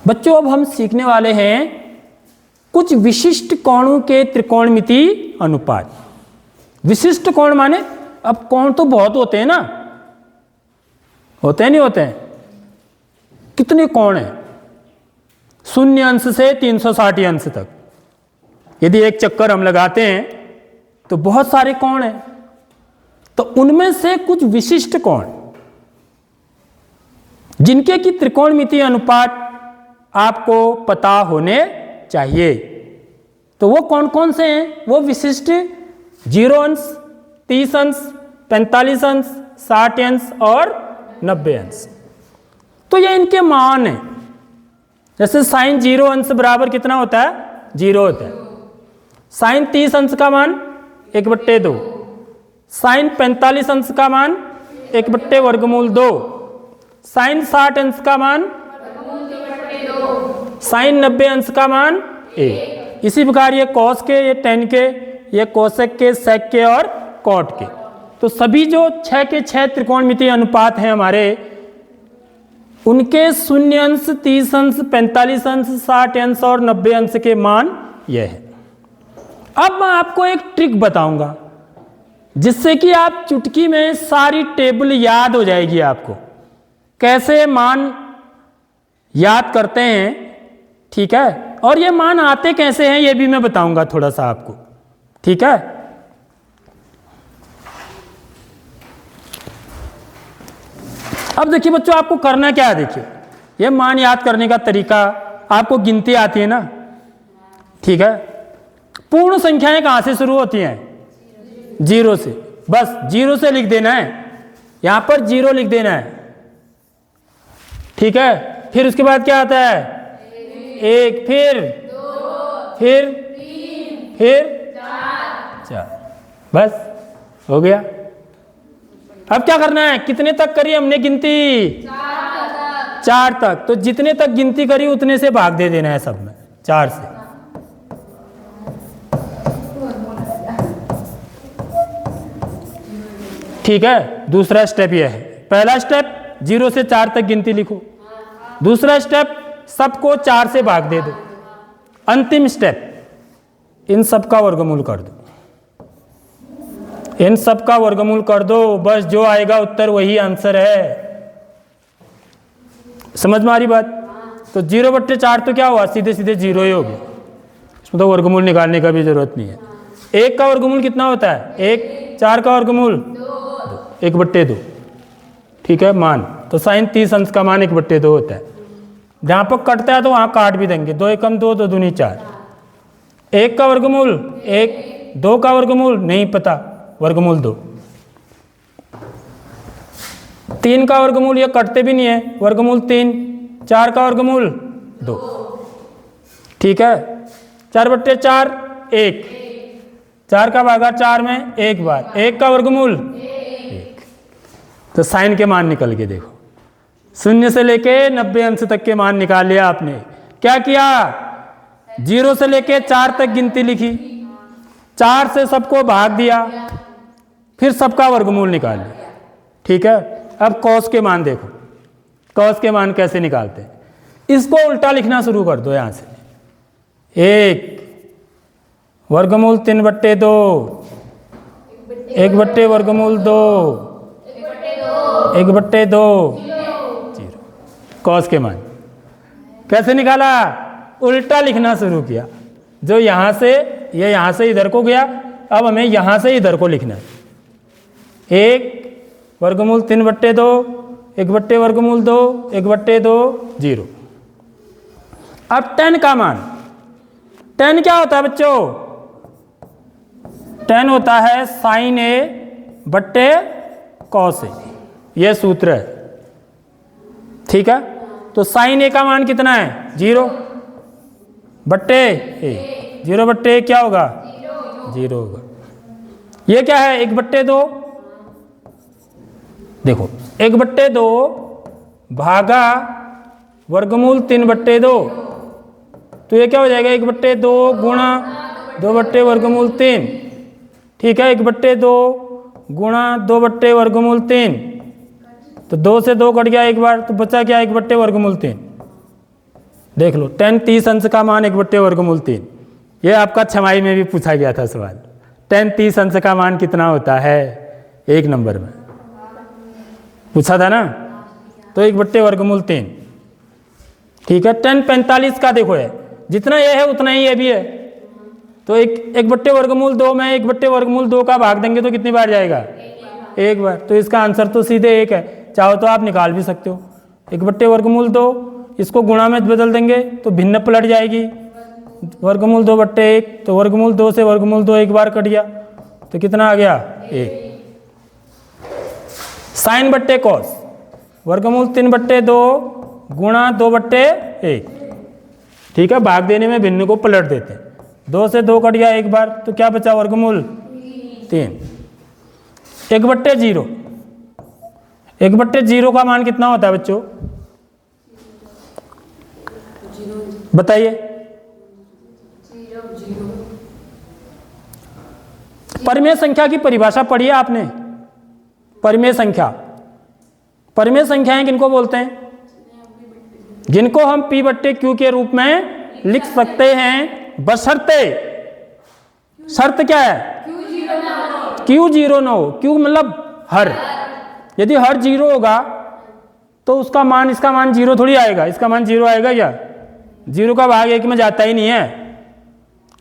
बच्चों अब हम सीखने वाले हैं कुछ विशिष्ट कोणों के त्रिकोणमितीय अनुपात। विशिष्ट कोण माने, अब कोण तो बहुत होते हैं ना, होते हैं नहीं होते हैं? कितने कोण हैं? 0 अंश से 360 अंश तक यदि एक चक्कर हम लगाते हैं तो बहुत सारे कोण हैं। तो उनमें से कुछ विशिष्ट कोण जिनके की त्रिकोणमितीय अनुपात आपको पता होने चाहिए, तो वो कौन कौन से हैं? वो विशिष्ट 0 अंश, 30 अंश, 45 अंश, 60 अंश और 90 अंश। तो ये इनके मान हैं। जैसे साइन 0 अंश बराबर कितना होता है? 0 होता है। साइन 30 अंश का मान 1/2, साइन 45 अंश का मान 1/√2, साइन 60 अंश का मान, साइन 90 अंश का मान 1। इसी प्रकार ये कॉस के, ये टेन के, ये कोसेक के, सेक के और कॉट के। तो सभी जो 6 के 6 त्रिकोणमितीय अनुपात हैं हमारे, उनके 0 अंश, 30 अंश, 45 अंश, 60 अंश और 90 अंश के मान यह है। अब मैं आपको एक ट्रिक बताऊंगा जिससे कि आप चुटकी में सारी टेबल याद हो जाएगी आपको। कैसे मान याद करते हैं, ठीक है? और ये मान आते कैसे हैं ये भी मैं बताऊंगा थोड़ा सा आपको, ठीक है? अब देखिए बच्चों, आपको करना क्या है? देखिए, ये मान याद करने का तरीका, आपको गिनती आती है ना, ठीक है? पूर्ण संख्याएं कहां से शुरू होती हैं? 0 से। बस 0 से लिख देना है, यहां पर 0 लिख देना है, ठीक है? फिर उसके बाद क्या आता है? 1, फिर 2, फिर 3, फिर 4। बस हो गया। अब क्या करना है? कितने तक करी हमने गिनती? 4 तक। तो जितने तक गिनती करी उतने से भाग दे देना है सब में, 4 से। ठीक है? दूसरा स्टेप यह है। पहला स्टेप 0 से 4 तक गिनती लिखो। दूसरा स्टेप सबको 4 से भाग दे दो। अंतिम स्टेप इन सब का वर्गमूल कर दो। इन सब का वर्गमूल कर दो, बस जो आएगा उत्तर वही आंसर है। समझ में आ रही बात? तो 0/4 तो क्या हुआ? सीधे सीधे 0 ही हो गया। इसमें तो वर्गमूल निकालने का भी जरूरत नहीं है। 1 का वर्गमूल कितना होता है? 1। 4 का वर्गमूल 1/2, ठीक है? मान तो साइन 30 अंश का मान 1/2 होता है। जहां पर कटता है तो वहां काट भी देंगे। 2 एकम 2, 2 दूनी 4। 1 का वर्गमूल 1, 2 का वर्गमूल नहीं पता, वर्गमूल 2। 3 का वर्गमूल, ये कटते भी नहीं है, वर्गमूल 3। 4 का वर्गमूल 2, ठीक है? 4/4 1। 4 का भागा 4 में 1 बार। 1 का वर्गमूल 1। तो साइन के मान निकल के देखो, 0 से लेके 90 अंश तक के मान निकाल लिया आपने। क्या किया? 0 से लेके 4 तक गिनती लिखी, 4 से सबको भाग दिया, फिर सबका वर्गमूल निकाल लिया, ठीक है? अब कॉस के मान देखो, कॉस के मान कैसे निकालते हैं? इसको उल्टा लिखना शुरू कर दो। यहां से 1 वर्गमूल 3/2, 1/वर्गमूल 2, 1/2, 0। कॉस के मान कैसे निकाला? उल्टा लिखना शुरू किया। जो यहां से, ये यहां से इधर को गया, अब हमें यहां से इधर को लिखना है। 1 वर्गमूल 3/2, 1/वर्गमूल 2, 1/2, 0। अब 10 का मान, 10 क्या होता है बच्चों? 10 होता है साइन A बट्टे कॉस A। यह सूत्र है, ठीक है? तो साइन A का मान कितना है? 0 बट्टे A। 0/A क्या होगा? 0 होगा। ये क्या है? 1/2। देखो 1/2 भागा वर्गमूल 3/2, तो ये क्या हो जाएगा? 1/2 गुणा 2/वर्गमूल 3, ठीक है? 1/2 गुणा 2/वर्गमूल 3, तो 2 से 2 कट गया एक बार, तो बचा क्या? 1/वर्गमूल 3। देख लो, 10 30 अंश का मान 1/वर्गमूल 3। ये आपका छमाही में भी पूछा गया था सवाल। 10 30 अंश का मान कितना होता है? 1 नंबर में पूछा था ना। तो 1/वर्गमूल 3। ठीक है। 10 45 का देखो है, जितना ये है उतना ही ये भी है। तो 1/वर्गमूल 2 में 1/वर्गमूल 2 का भाग देंगे तो कितनी बार जाएगा? 1 बार। तो इसका आंसर तो सीधे 1 है। चाहो तो आप निकाल भी सकते हो। 1/वर्गमूल 2, इसको गुणा में बदल देंगे तो भिन्न पलट जाएगी। वर्गमूल 2/1, तो वर्गमूल 2 से वर्गमूल 2 एक बार कट गया तो कितना आ गया? 1। साइन बट्टे कॉस, वर्गमूल 3/2 गुणा 2/1। ठीक है। भाग देने में भिन्न को पलट देते हैं। 2 से 2 कट गया एक बार तो क्या बचा? वर्गमूल 3। 1/0, 1/0 का मान कितना होता है बच्चों? बताइए। परिमेय संख्या की परिभाषा पढ़ी है आपने? परिमेय संख्या, परिमेय संख्याएं किनको बोलते हैं? जिनको हम P/Q के रूप में लिख सकते हैं बशर्ते, शर्त क्या है? Q 0 ना हो। Q मतलब हर, यदि हर 0 होगा तो उसका मान, इसका मान 0 थोड़ी आएगा। इसका मान 0 आएगा क्या? 0 का भाग 1 में जाता ही नहीं है।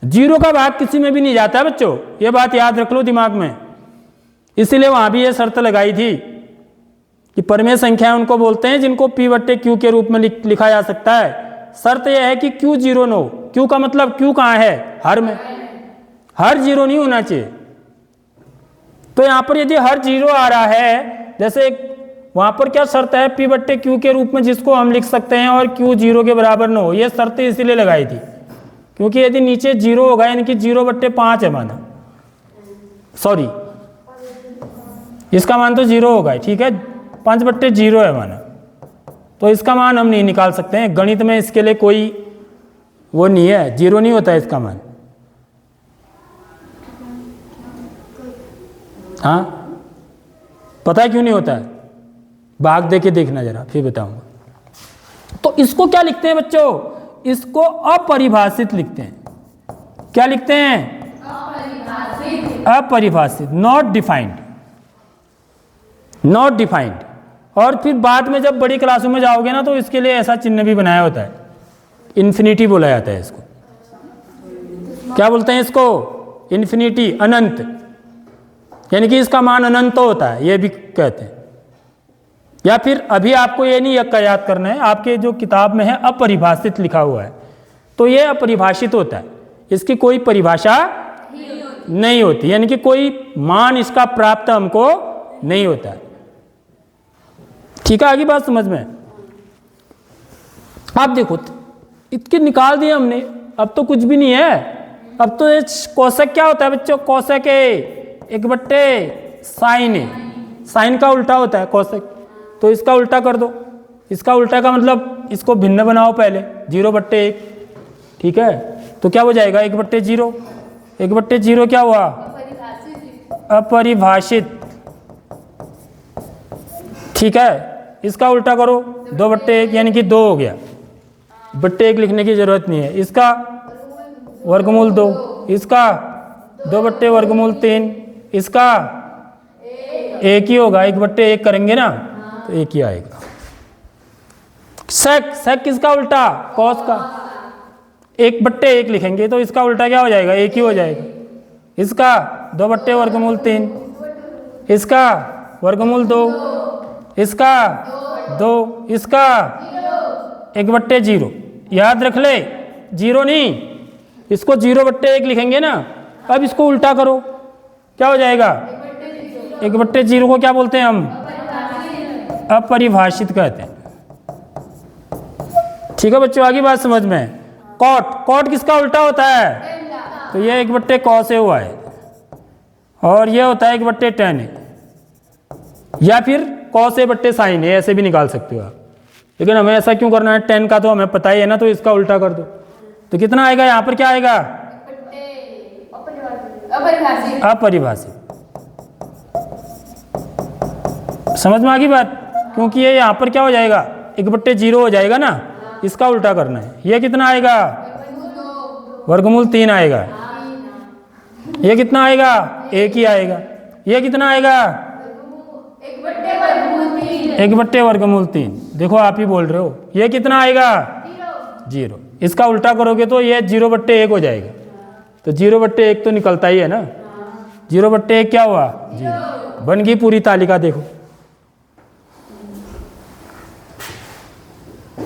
0 का भाग किसी में भी नहीं जाता है बच्चों, ये बात याद रख लो दिमाग में। इसीलिए वहां भी ये शर्त लगाई थी कि परिमेय संख्याएं उनको बोलते हैं जिनको P/Q के रूप में लिखा जा सकता है। शर्त यह है कि Q 0 न हो। Q का मतलब Q कहाँ है? हर में। हर 0 नहीं होना चाहिए। तो यहां पर यदि हर 0 आ रहा है, जैसे वहां पर क्या शर्त है? P/Q के रूप में जिसको हम लिख सकते हैं और Q 0 के बराबर न हो। यह शर्त इसीलिए लगाई थी क्योंकि यदि नीचे 0 होगा, यानी कि 0/5 है माना, सॉरी इसका मान तो 0 होगा। ठीक है। 5/0 है माना, तो इसका मान हम नहीं निकाल सकते हैं। गणित में इसके लिए कोई वो नहीं है, 0 नहीं होता है इसका मान। हाँ, पता है क्यों नहीं होता है? भाग दे के देखना जरा, फिर बताऊंगा। तो इसको क्या लिखते हैं बच्चों? इसको अपरिभाषित लिखते हैं। क्या लिखते हैं? अपरिभाषित, नॉट डिफाइंड, नॉट डिफाइंड। और फिर बाद में जब बड़ी क्लासों में जाओगे ना तो इसके लिए ऐसा चिन्ह भी बनाया होता है, इन्फिनिटी बोला जाता है इसको। क्या बोलते हैं इसको? इन्फिनिटी, अनंत, यानी कि इसका मान अनंत होता है, ये भी कहते हैं। या फिर अभी आपको ये नहीं याद करना है, आपके जो किताब में है अपरिभाषित लिखा हुआ है, तो ये अपरिभाषित होता है, इसकी कोई परिभाषा नहीं होती, यानी कि कोई मान इसका प्राप्त हमको नहीं होता है। ठीक है, आगे बात समझ में? आप देखो, इसके निकाल दिए हमने, अब तो कुछ भी नहीं है। अब तो कोसेक क्या होता है बच्चों? कोसेक 1/साइन है, साइन का उल्टा होता है कोसेक। तो इसका उल्टा कर दो। इसका उल्टा का मतलब इसको भिन्न बनाओ पहले, 0/1। ठीक है, तो क्या हो जाएगा? 1/0। 1/0 क्या हुआ? अपरिभाषित। ठीक है, इसका उल्टा करो, 2/1 यानी कि 2 हो गया। 1/1 लिखने की जरूरत नहीं है। इसका वर्गमूल 2, इसका 2/वर्गमूल 3, इसका 1 ही होगा। 1/1 करेंगे ना तो 1 ही आएगा। सेक, सेक किसका उल्टा? कॉस का। 1/1 लिखेंगे तो इसका उल्टा क्या हो जाएगा? 1 ही हो जाएगा। इसका 2/वर्गमूल 3, इसका वर्गमूल 2, इसका 2, इसका 1/0। याद रख ले, 0 नहीं, इसको 0/1 लिखेंगे ना। अब इसको उल्टा करो, क्या हो जाएगा? 1/0 को क्या बोलते हैं हम? अपरिभाषित कहते हैं। ठीक है बच्चों, आगे बात समझ में? कॉट, कॉट किसका उल्टा होता है? तो ये 1/cos हुआ है, और ये होता है 1/tan है, या फिर cos A/sin है, ऐसे भी निकाल सकते हो आप। लेकिन हमें ऐसा क्यों करना है? tan का तो हमें पता ही है ना, तो इसका उल्टा कर दो तो कितना आएगा? यहाँ पर क्या आएगा? अपरिभाषित। समझ में आ गई बात? क्योंकि ये यहाँ पर क्या हो जाएगा? 1/0 हो जाएगा ना, इसका उल्टा करना है। ये कितना आएगा? वर्गमूल 3 आएगा। ये कितना आएगा? 1 ही आएगा। ये कितना आएगा? 1/वर्गमूल 3। देखो आप ही बोल रहे हो। ये कितना आएगा? 0। इसका उल्टा करोगे तो ये 0/1 हो जाएगा। तो 0/1 तो निकलता ही है ना। 0/1 क्या हुआ? 0। बन गई पूरी तालिका। देखो